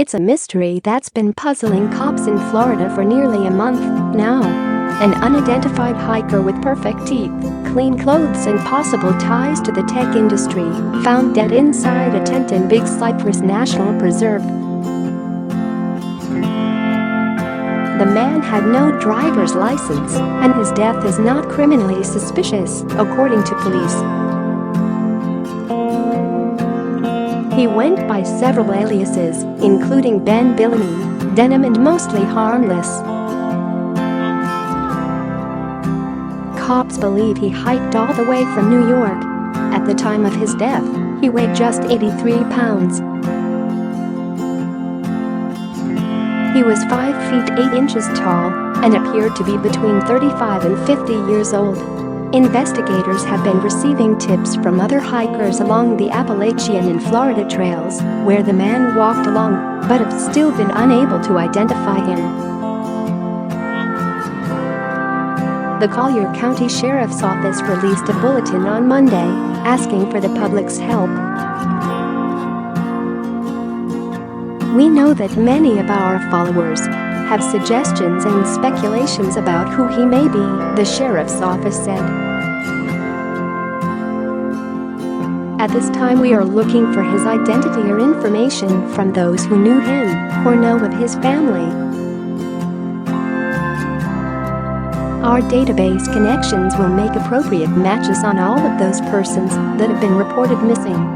It's a mystery that's been puzzling cops in Florida for nearly a month now. An unidentified hiker with perfect teeth, clean clothes and possible ties to the tech industry found dead inside a tent in Big Cypress National Preserve. The man had no driver's license, and his death is not criminally suspicious, according to police. He went by several aliases, including Ben Billamy, Denim and Mostly Harmless. Cops believe he hiked all the way from New York. At the time of his death, he weighed just 83 pounds. He was 5 feet 8 inches tall and appeared to be between 35 and 50 years old. Investigators have been receiving tips from other hikers along the Appalachian and Florida trails where the man walked along, but have still been unable to identify him. The Collier County Sheriff's Office released a bulletin on Monday asking for the public's help. "We know that many of our followers have suggestions and speculations about who he may be," the sheriff's office said. "At this time we are looking for his identity or information from those who knew him or know of his family. Our database connections will make appropriate matches on all of those persons that have been reported missing."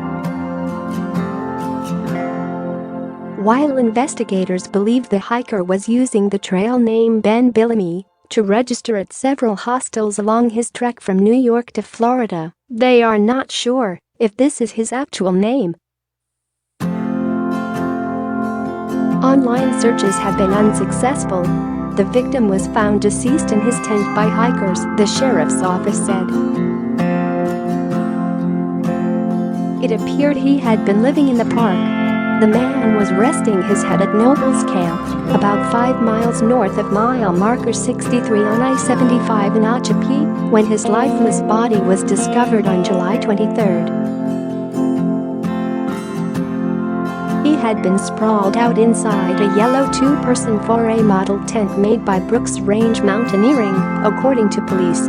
While investigators believe the hiker was using the trail name Ben Billamy to register at several hostels along his trek from New York to Florida, they are not sure if this is his actual name. Online searches have been unsuccessful. The victim was found deceased in his tent by hikers, the sheriff's office said. It appeared he had been living in the park. The man was resting his head at Nobles Camp, about 5 miles north of mile marker 63 on I-75 in Okeechobee, when his lifeless body was discovered on July 23. He had been sprawled out inside a yellow 2-person 4A model tent made by Brooks Range Mountaineering, according to police.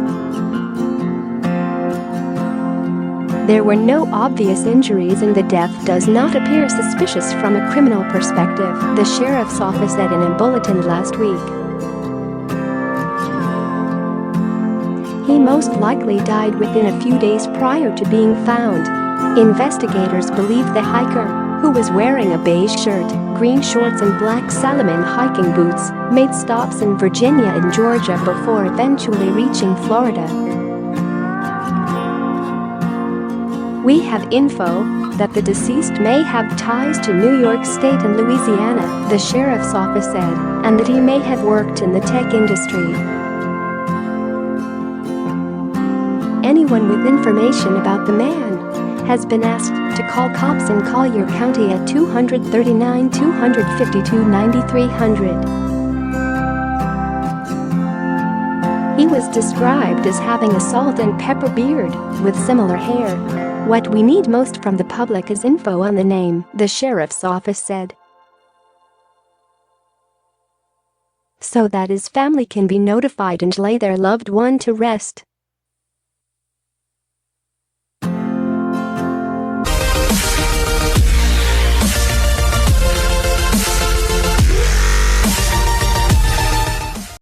There were no obvious injuries and the death does not appear suspicious from a criminal perspective, the sheriff's office said in a bulletin last week. He most likely died within a few days prior to being found. Investigators believe the hiker, who was wearing a beige shirt, green shorts and black Salomon hiking boots, made stops in Virginia and Georgia before eventually reaching Florida. "We have info that the deceased may have ties to New York State and Louisiana," the sheriff's office said, "and that he may have worked in the tech industry. Anyone with information about the man has been asked to call cops in Collier County at 239-252-9300. He was described as having a salt and pepper beard with similar hair. "What we need most from the public is info on the name," the sheriff's office said, "so that his family can be notified and lay their loved one to rest."